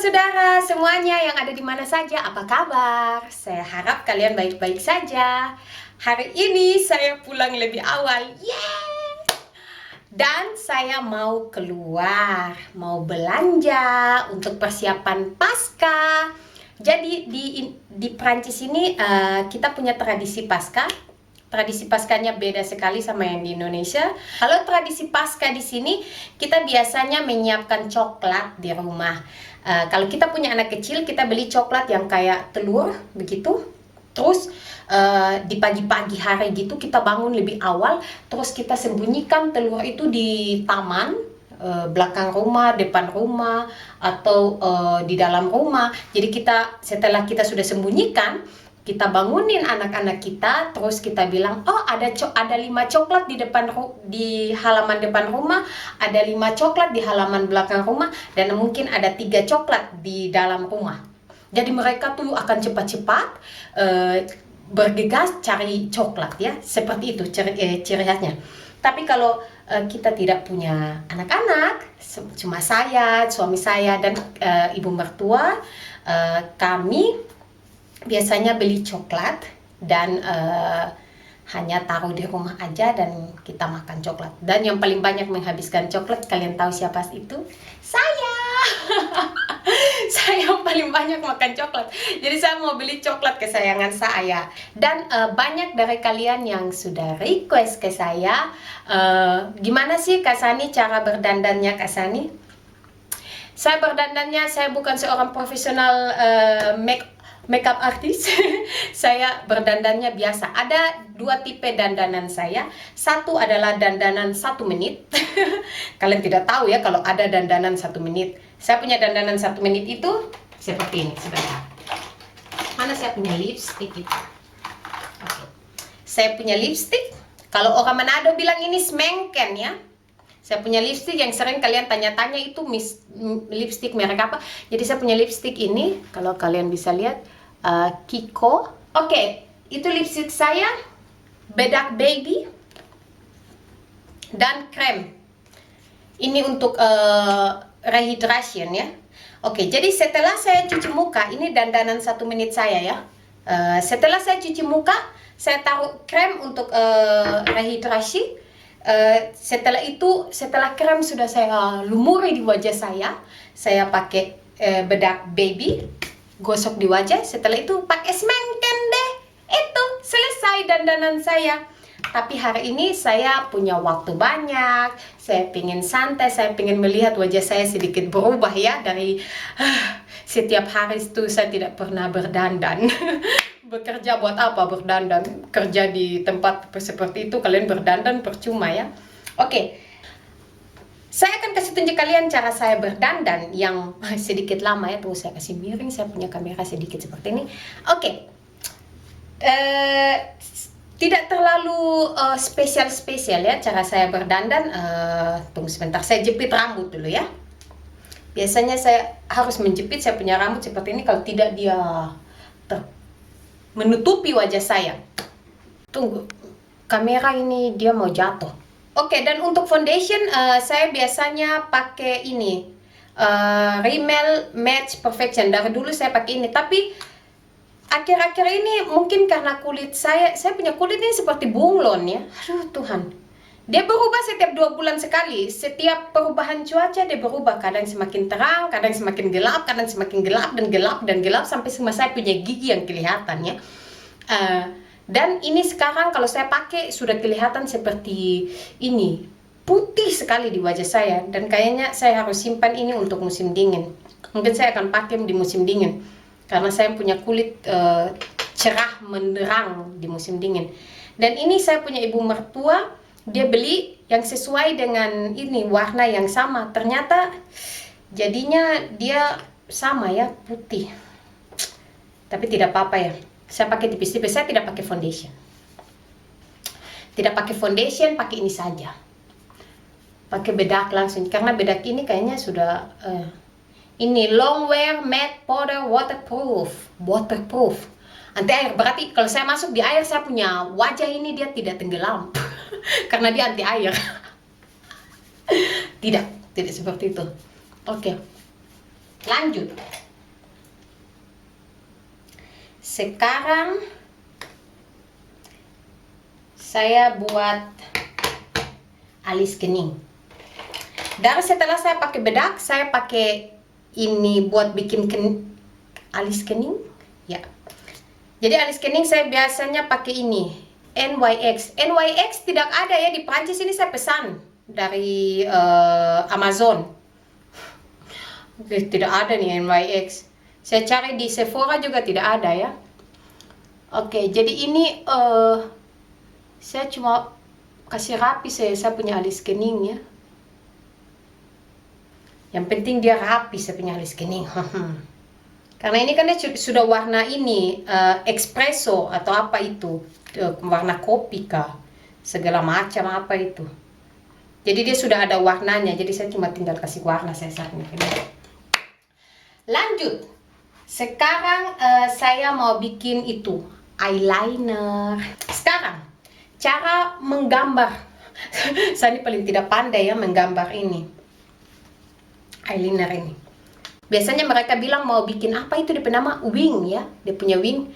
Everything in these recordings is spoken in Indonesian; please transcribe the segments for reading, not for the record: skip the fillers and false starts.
saudara semuanya yang ada di mana saja, apa kabar? Saya harap kalian baik-baik saja. Hari ini saya pulang lebih awal, yeay! Dan saya mau keluar, mau belanja untuk persiapan Paskah. Jadi di Prancis ini kita punya tradisi Paskah. Tradisi Paskahnya beda sekali sama yang di Indonesia. Kalau tradisi Paskah di sini, kita biasanya menyiapkan coklat di rumah. Kalau kita punya anak kecil, kita beli coklat yang kayak telur, begitu. Terus di pagi-pagi hari gitu, kita bangun lebih awal, terus kita sembunyikan telur itu di taman, belakang rumah, depan rumah, atau di dalam rumah. Jadi setelah kita sudah sembunyikan, kita bangunin anak-anak kita, terus kita bilang, oh ada 5 coklat di halaman depan rumah, ada 5 coklat di halaman belakang rumah, dan mungkin ada 3 coklat di dalam rumah. Jadi mereka tuh akan cepat-cepat bergegas cari coklat ya, seperti itu ciri khasnya. Tapi kalau kita tidak punya anak-anak, cuma saya, suami saya, dan ibu mertua, kami biasanya beli coklat dan hanya taruh di rumah aja dan kita makan coklat. Dan yang paling banyak menghabiskan coklat, kalian tahu siapa itu? Saya! Saya yang paling banyak makan coklat. Jadi saya mau beli coklat kesayangan saya. Dan banyak dari kalian yang sudah request ke saya, gimana sih Kak Sani cara berdandannya Kak Sani? Saya berdandannya, saya bukan seorang profesional makeup artist. Saya berdandannya biasa. Ada 2 tipe dandanan saya. Satu adalah dandanan 1 menit. Kalian tidak tahu ya kalau ada dandanan 1 menit. Saya punya dandanan 1 menit itu seperti ini. Sebentar. Mana saya punya lipstick itu? Oke. Saya punya lipstick. Kalau orang Manado bilang ini semengken ya. Saya punya lipstick yang sering kalian tanya-tanya itu lipstick merek apa. Jadi saya punya lipstick ini, kalau kalian bisa lihat, Kiko. Oke, itu lipstick saya, bedak baby, dan krem. Ini untuk rehydration ya. Oke, jadi setelah saya cuci muka, ini dandanan 1 menit saya ya. Setelah saya cuci muka, saya taruh krem untuk rehydrasi. Setelah krem sudah saya lumuri di wajah saya pakai bedak baby, gosok di wajah. Setelah itu pakai semengken deh. Itu selesai dandanan saya. Tapi hari ini saya punya waktu banyak, saya pengen santai, saya pengen melihat wajah saya sedikit berubah ya. Dari setiap hari itu saya tidak pernah berdandan. Bekerja buat apa berdandan? Kerja di tempat seperti itu kalian berdandan percuma ya. Oke. Saya akan kasih tunjuk kalian cara saya berdandan yang sedikit lama ya. Terus saya kasih miring, saya punya kamera sedikit seperti ini. Oke. Tidak terlalu spesial ya cara saya berdandan. Tunggu sebentar, saya jepit rambut dulu ya. Biasanya saya harus menjepit, saya punya rambut seperti ini, kalau tidak dia menutupi wajah saya. Tunggu, kamera ini dia mau jatuh. Oke, dan untuk foundation saya biasanya pakai ini Rimmel Match Perfection. Dari dulu saya pakai ini, tapi akhir-akhir ini mungkin karena kulit saya punya kulit ini seperti bunglon ya. Aduh Tuhan, dia berubah setiap 2 bulan sekali. Setiap perubahan cuaca dia berubah, kadang semakin terang, kadang semakin gelap, kadang semakin gelap dan gelap dan gelap, sampai saya punya gigi yang kelihatan ya. Dan ini sekarang kalau saya pakai sudah kelihatan seperti ini, putih sekali di wajah saya. Dan kayaknya saya harus simpan ini untuk musim dingin. Mungkin saya akan pakai di musim dingin, karena saya punya kulit cerah menderang di musim dingin. Dan ini saya punya ibu mertua, dia beli yang sesuai dengan ini, warna yang sama. Ternyata jadinya dia sama ya, putih. Tapi tidak apa-apa ya. Saya pakai tipis-tipis, saya tidak pakai foundation. Tidak pakai foundation, pakai ini saja. Pakai bedak langsung, karena bedak ini kayaknya sudah ini long wear matte powder waterproof. Anti air, berarti kalau saya masuk di air, saya punya wajah ini dia tidak tenggelam. Karena dia anti air. Tidak seperti itu. Oke. Lanjut. Sekarang saya buat alis kening. Dan setelah saya pakai bedak, saya pakai ini buat bikin alis kening. Ya. Jadi alis kening saya biasanya pakai ini, NYX. NYX tidak ada ya di Prancis, ini saya pesan dari Amazon. Tidak ada nih NYX. Saya cari di Sephora juga tidak ada ya. Oke, jadi ini saya cuma kasih rapi saya punya alis kening ya. Yang penting dia rapi saya punya alis kening. Karena ini kan dia sudah warna ini espresso atau apa itu, warna kopi kah, segala macam apa itu. Jadi dia sudah ada warnanya. Jadi saya cuma tinggal kasih warna saya saat ini. Lanjut. Sekarang saya mau bikin itu eyeliner. Sekarang cara menggambar. Saya ini paling tidak pandai ya menggambar ini eyeliner ini. Biasanya mereka bilang mau bikin apa itu, dia nama wing ya. Dia punya wing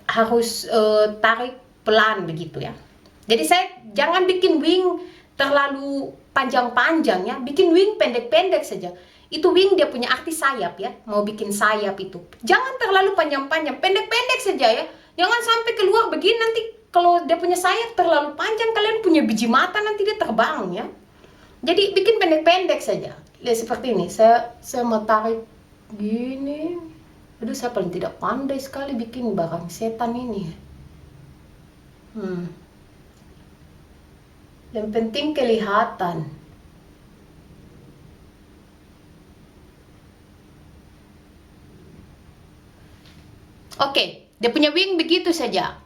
harus tarik pelan begitu ya. Jadi saya jangan bikin wing terlalu panjang-panjang ya. Bikin wing pendek-pendek saja. Itu wing dia punya arti sayap ya. Mau bikin sayap itu. Jangan terlalu panjang-panjang, pendek-pendek saja ya. Jangan sampai keluar begini, nanti kalau dia punya sayap terlalu panjang kalian punya biji mata nanti dia terbang ya. Jadi bikin pendek-pendek saja. Lihat seperti ini. Saya mau tarik gini. Aduh, saya paling tidak pandai sekali bikin barang setan ini. Yang penting kelihatan. Oke, dia punya wing begitu saja.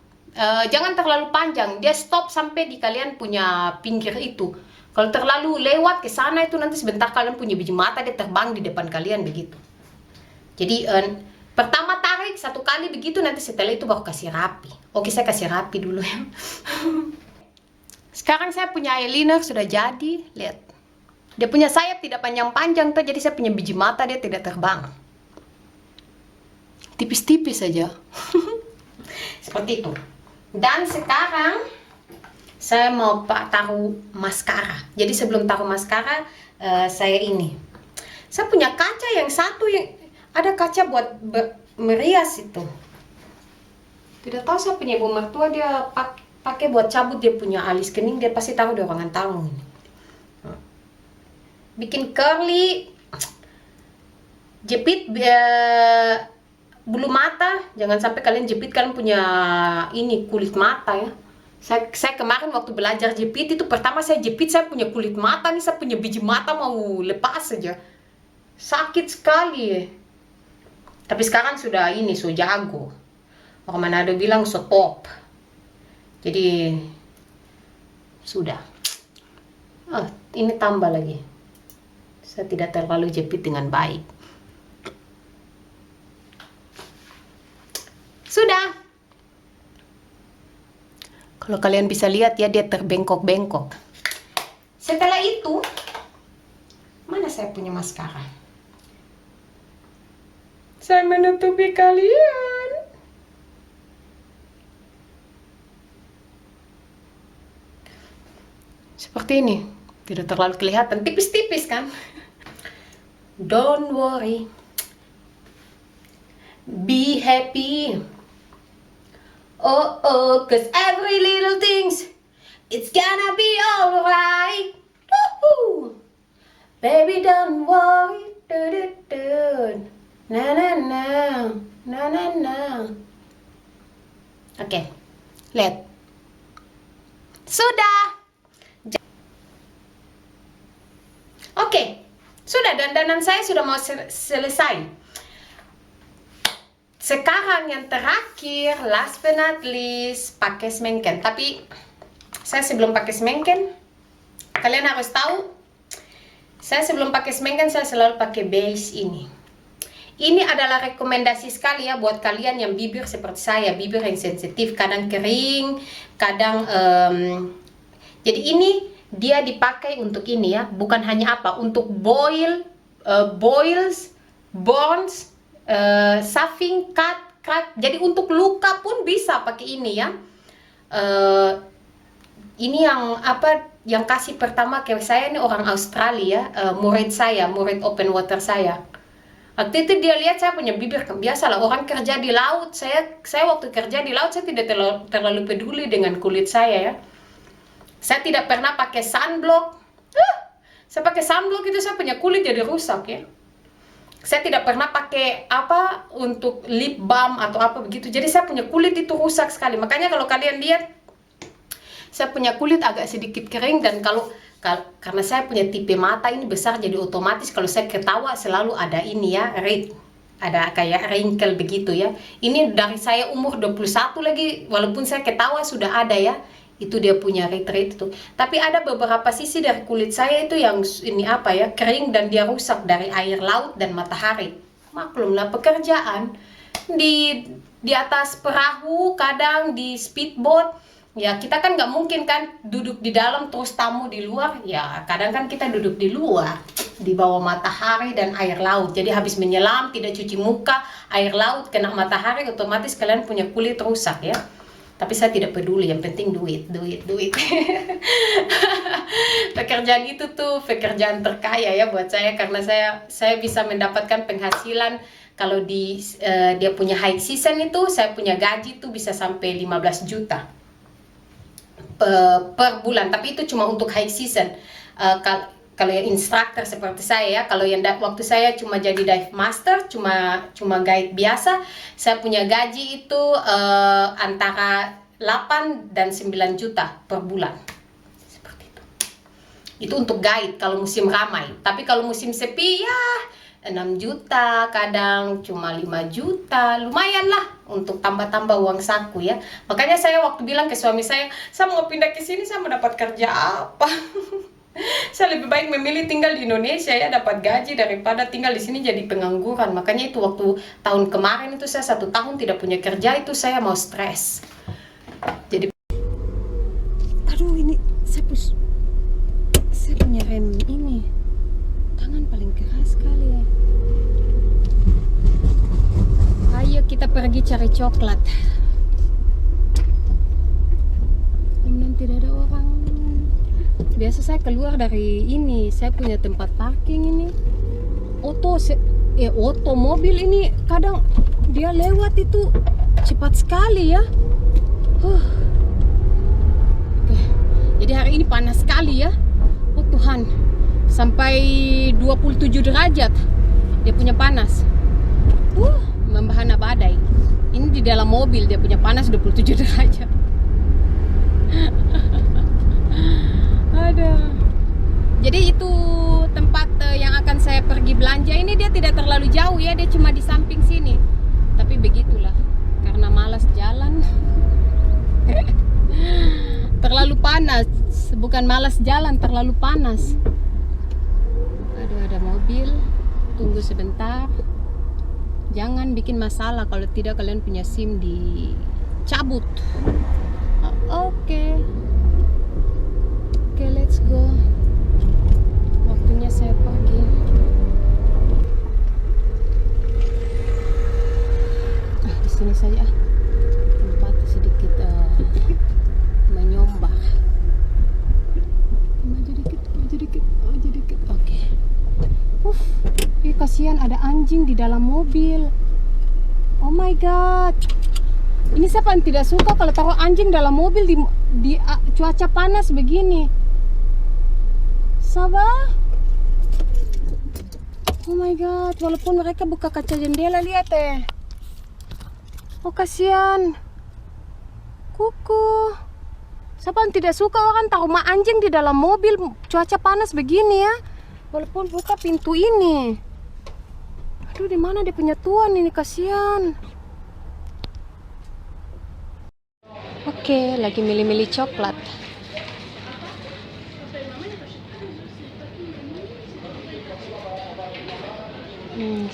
Jangan terlalu panjang. Dia stop sampai di kalian punya pinggir itu. Kalau terlalu lewat ke sana itu nanti sebentar kalian punya biji mata dia terbang di depan kalian begitu. Jadi pertama tarik satu kali begitu, nanti setelah itu baru kasih rapi. Oke, saya kasih rapi dulu ya. Sekarang saya punya eyeliner sudah jadi. Lihat. Dia punya sayap tidak panjang-panjang tuh, jadi saya punya biji mata dia tidak terbang. Tipis-tipis saja. Seperti itu. Dan sekarang saya mau taruh maskara. Jadi sebelum taruh maskara, saya punya kaca yang satu, yang ada kaca buat merias itu. Tidak tahu saya punya ibu mertua dia pakai buat cabut dia punya alis kening, dia pasti taruh di ruangan tamu ini. Bikin curly, jepit bulu mata. Jangan sampai kalian jepit kalian punya ini kulit mata ya. Saya kemarin waktu belajar jepit itu pertama saya jepit, saya punya kulit mata nih, saya punya biji mata mau lepas saja. Sakit sekali ya. Tapi sekarang sudah so jago. Orang Manado bilang so top. Jadi sudah. Ini tambah lagi. Saya tidak terlalu jepit dengan baik. Sudah. Kalau kalian bisa lihat ya, dia terbengkok-bengkok. Setelah itu, mana saya punya maskara? Saya menutupi kalian. Seperti ini. Tidak terlalu kelihatan, tipis-tipis kan? Don't worry. Be happy. Oh, cause every little things, it's gonna be alright. Woohoo! Baby, don't worry. Na na na, na na na. Oke, lihat. Sudah. Oke, sudah, dandanan saya sudah mau selesai. Sekarang yang terakhir, last but not least, pakai semengken. Tapi saya sebelum pakai semengken, kalian harus tahu, saya sebelum pakai semengken saya selalu pakai base ini. Ini adalah rekomendasi sekali ya buat kalian yang bibir seperti saya, bibir yang sensitif, kadang kering, kadang jadi ini dia dipakai untuk ini ya, bukan hanya untuk boil boils, burns, shaving, cut, crack. Jadi untuk luka pun bisa pakai ini ya. Ini yang apa, yang kasih pertama ke saya ini orang Australia, murid saya, murid open water saya. Waktu itu dia lihat saya punya bibir, biasa lah orang kerja di laut. Saya waktu kerja di laut saya tidak terlalu peduli dengan kulit saya ya. Saya tidak pernah pakai sunblock. Saya pakai sunblock itu saya punya kulit jadi rusak ya. Saya tidak pernah pakai apa untuk lip balm atau apa begitu. Jadi saya punya kulit itu rusak sekali. Makanya kalau kalian lihat saya punya kulit agak sedikit kering, dan karena saya punya tipe mata ini besar, jadi otomatis kalau saya ketawa selalu ada ini ya, red, ada kayak wrinkle begitu ya. Ini dari saya umur 21 lagi, walaupun saya ketawa sudah ada ya, itu dia punya red itu. Tapi ada beberapa sisi dari kulit saya itu yang ini apa ya, kering dan dia rusak dari air laut dan matahari. Maklumlah pekerjaan di atas perahu, kadang di speedboat. Ya kita kan nggak mungkin kan duduk di dalam terus tamu di luar. Ya kadang kan kita duduk di luar di bawah matahari dan air laut. Jadi habis menyelam tidak cuci muka, air laut kena matahari, otomatis kalian punya kulit rusak ya. Tapi saya tidak peduli, yang penting duit. Pekerjaan itu tuh pekerjaan terkaya ya buat saya, karena saya bisa mendapatkan penghasilan. Kalau dia punya high season itu saya punya gaji tuh bisa sampai 15 juta per bulan, tapi itu cuma untuk high season. Kalau yang instructor seperti saya ya, kalau yang waktu saya cuma jadi dive master, cuma guide biasa, saya punya gaji itu antara 8 dan 9 juta per bulan. Seperti itu. Itu untuk guide kalau musim ramai. Tapi kalau musim sepi ya 6 juta, kadang cuma 5 juta, lumayan lah untuk tambah-tambah uang saku ya. Makanya saya waktu bilang ke suami saya mau pindah ke sini, saya mau dapat kerja apa? Saya lebih baik memilih tinggal di Indonesia ya, dapat gaji daripada tinggal di sini jadi pengangguran. Makanya itu waktu tahun kemarin itu saya 1 tahun tidak punya kerja, itu saya mau stres. Jadi, aduh ini saya punya rem ini. Tangan paling keras sekali ya. Ayo kita pergi cari coklat. Mudah-mudahan tidak ada orang. Biasa saya keluar dari ini, saya punya tempat parking ini. Oto mobil ini kadang dia lewat itu cepat sekali ya. Jadi hari ini panas sekali ya. Oh Tuhan, sampai 27 derajat dia punya panas. Membahana badai. Ini di dalam mobil dia punya panas 27 derajat. Ada. Jadi itu tempat yang akan saya pergi belanja ini, dia tidak terlalu jauh ya, dia cuma di samping sini. Tapi begitulah, karena malas jalan. Terlalu panas, bukan malas jalan, terlalu panas. Aduh, ada mobil. Tunggu sebentar. Jangan bikin masalah, kalau tidak kalian punya SIM dicabut. Oke, let's go. Waktunya saya pergi. Di sini saja. Tempat sedikit menyombak. Maju dikit. Oke. Kasihan ada anjing di dalam mobil. Oh my god. Ini siapa yang tidak suka kalau taruh anjing dalam mobil di cuaca panas begini. Sabah. Oh my god, walaupun mereka buka kaca jendela, lihat Oh kasihan. Kuku. Siapa yang tidak suka orang taruh anjing di dalam mobil cuaca panas begini ya. Walaupun buka pintu ini. Aduh, di mana dia punya tuan ini, kasihan. Oke, lagi milih-milih coklat.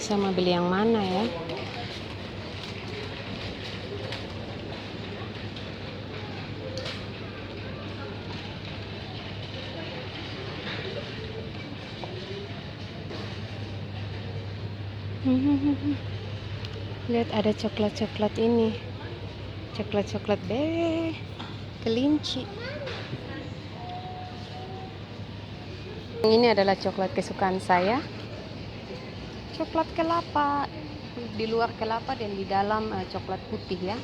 Saya mau beli yang mana ya? Lihat ada coklat-coklat ini. Coklat-coklat kelinci. Ini adalah coklat kesukaan saya. Coklat kelapa. Di luar kelapa dan di dalam coklat putih ya.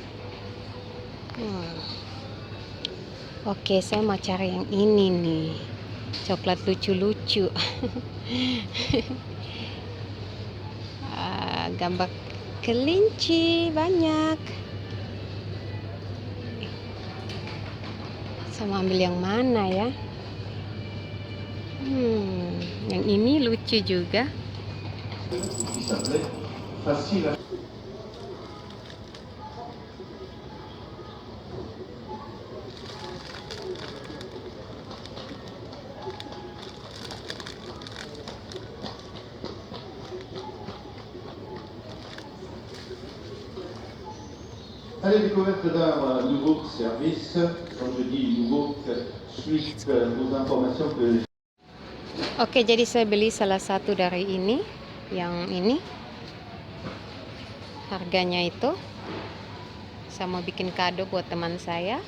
Oke, saya mau cari yang ini nih. Coklat lucu-lucu. Gambar kelinci banyak. Saya mau ambil yang mana ya? Yang ini lucu juga. À la découverte d'un nouveau service, quand je dis nouveau, suite aux informations que... Oke, jadi saya beli salah satu dari ini, yang ini. Harganya itu, saya mau bikin kado buat teman saya.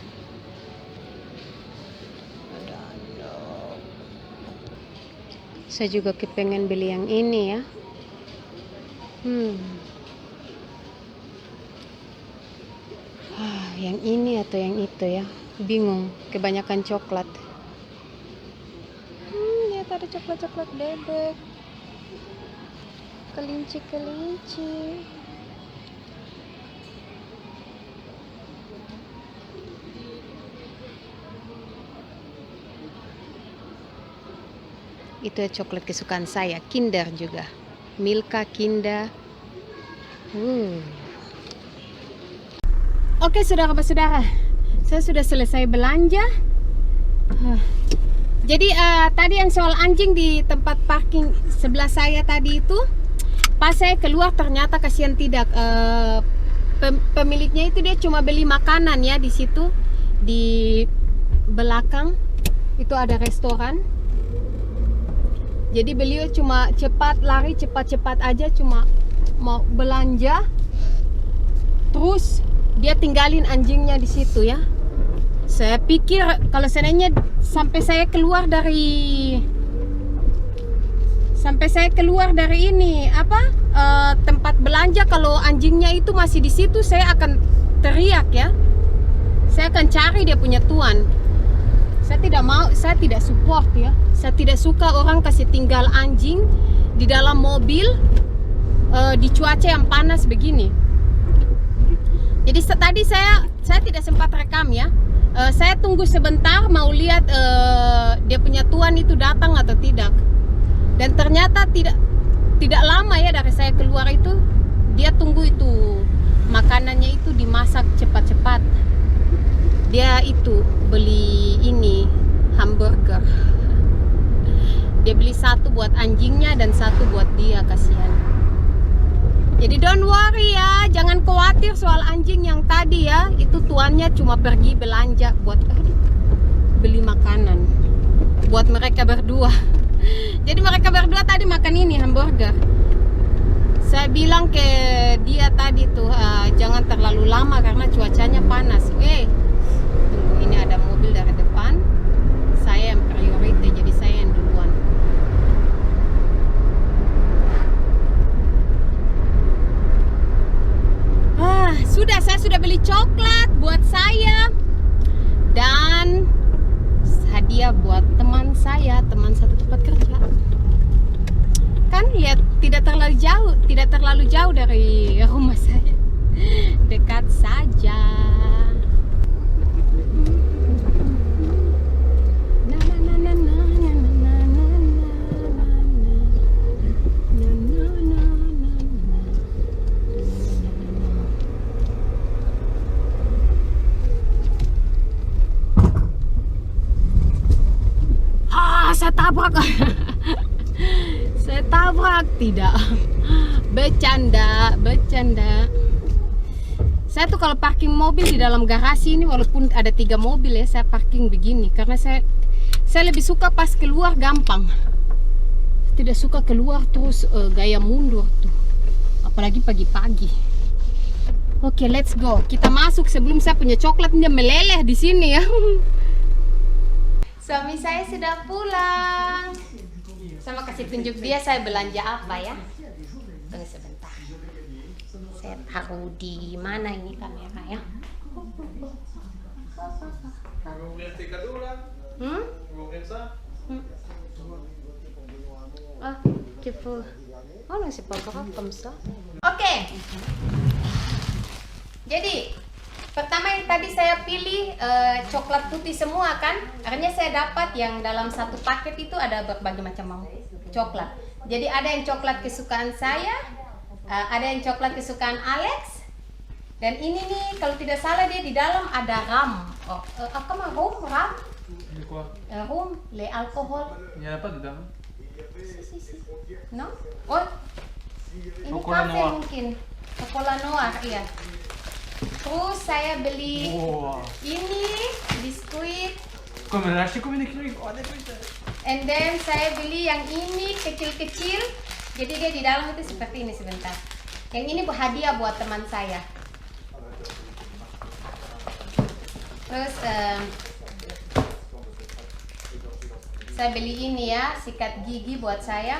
Saya juga kepengen beli yang ini ya. Yang ini atau yang itu ya, bingung, kebanyakan coklat. Lihat ada coklat-coklat bebek, kelinci. Itu coklat kesukaan saya, Kinder juga, Milka Kinder. Oke, saudara-saudara, saya sudah selesai belanja. Jadi tadi yang soal anjing di tempat parking sebelah saya tadi itu, pas saya keluar ternyata kasihan tidak, pemiliknya itu dia cuma beli makanan ya di situ, di belakang itu ada restoran. Jadi beliau cuma cepat aja, cuma mau belanja, terus dia tinggalin anjingnya di situ ya. Saya pikir kalau seandainya sampai saya keluar dari ini tempat belanja, kalau anjingnya itu masih di situ, saya akan teriak ya. Saya akan cari dia punya tuan. Saya tidak support ya. Saya tidak suka orang kasih tinggal anjing di dalam mobil di cuaca yang panas begini. Jadi tadi saya tidak sempat rekam ya. Saya tunggu sebentar mau lihat dia punya tuan itu datang atau tidak. Dan ternyata tidak lama ya dari saya keluar itu, dia tunggu itu makanannya itu dimasak cepat-cepat. Dia itu beli ini hamburger. Dia beli satu buat anjingnya dan satu buat dia, kasihan. Jadi don't worry ya, jangan khawatir soal anjing yang tadi ya. Itu tuannya cuma pergi belanja buat beli makanan buat mereka berdua. Jadi mereka berdua tadi makan ini hamburger. Saya bilang ke dia tadi tuh, jangan terlalu lama karena cuacanya panas. Tunggu, ini ada mobil dari depan. Saya yang priority, jadi saya yang duluan. Saya sudah beli coklat buat saya dan hadiah buat teman saya, teman satu tempat kerja. Kan lihat, tidak terlalu jauh dari rumah saya, dekat saja. Saya tabrak. Saya tabrak, tidak. Bercanda. Saya tuh kalau parking mobil di dalam garasi ini, walaupun ada 3 mobil ya, saya parking begini karena saya lebih suka pas keluar gampang. Tidak suka keluar terus gaya mundur tuh. apalagi pagi-pagi. Oke, let's go. Kita masuk sebelum saya punya coklat dia meleleh di sini ya. Suami saya sudah pulang. Saya mau kasih tunjuk dia saya belanja apa ya. Tunggu sebentar. Saya taruh di mana ini kamera ya? Ah, tipo. Oh, c'est pas grave comme ça. Oke. Jadi, pertama yang tadi saya pilih coklat putih semua kan. Akhirnya saya dapat yang dalam satu paket itu ada berbagai macam coklat. Jadi ada yang coklat kesukaan saya, ada yang coklat kesukaan Alex. Dan ini nih kalau tidak salah dia di dalam ada rum. Oh, apa mah rum? Rum, le alkohol. Il n'y en a pas dedans. Si. No? Oh, ini Coca kafe Noir. mungkin. Coca Noir, iya. Terus saya beli Wow. ini biskuit. Comme elle a acheté combien de kilos? Oh, d'accord. And then saya beli yang ini kecil-kecil. Jadi dia di dalam itu seperti ini sebentar. Yang ini hadiah buat teman saya. Terus saya beli ini ya, sikat gigi buat saya.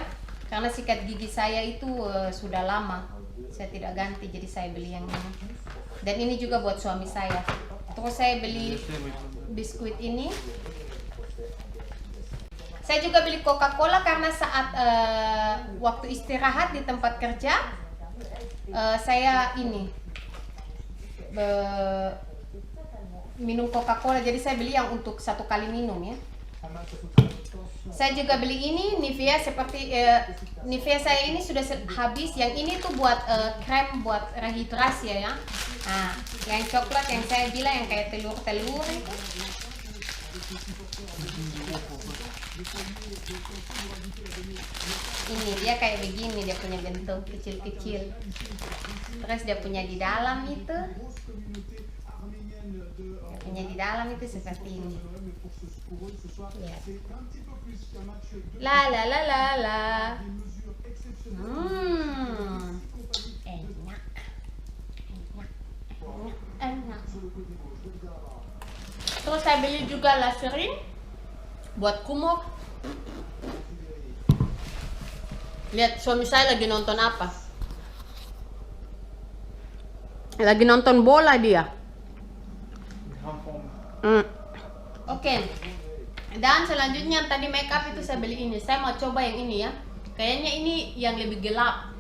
Karena sikat gigi saya itu sudah lama. Saya tidak ganti, jadi saya beli yang ini. Dan ini juga buat suami saya. Terus saya beli biskuit ini. Saya juga beli Coca-Cola karena saat waktu istirahat di tempat kerja saya ini minum Coca-Cola, jadi saya beli yang untuk satu kali minum ya. Saya juga beli ini Nivea, seperti Nivea saya ini sudah habis. Yang ini tuh buat krem buat rehidrasi ya. Nah, yang coklat yang saya bilang yang kayak telur-telur itu. Ini dia kayak begini, dia punya bentuk kecil-kecil. Terus dia punya di dalam itu. Dia punya di dalam itu seperti ini. Lihat. La la la la la. Enak. Terus saya beli juga Listerine buat kumur. Lihat suami saya lagi nonton apa? Lagi nonton bola dia. Oke. Dan selanjutnya tadi make up itu saya beli ini. Saya mau coba yang ini ya. Kayaknya ini yang lebih gelap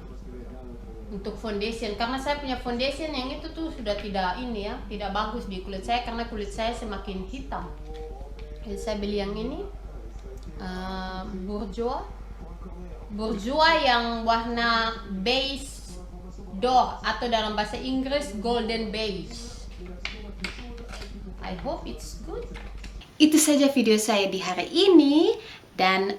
untuk foundation, karena saya punya foundation yang itu tuh sudah tidak ini ya, tidak bagus di kulit saya karena kulit saya semakin hitam. Jadi saya beli yang ini Bourjois yang warna beige d'or atau dalam bahasa Inggris golden beige. I hope it's good. Itu saja video saya di hari ini. Dan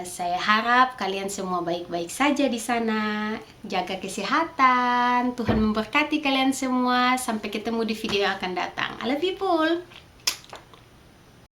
saya harap kalian semua baik-baik saja di sana. Jaga kesehatan. Tuhan memberkati kalian semua. Sampai ketemu di video yang akan datang. I love you, people.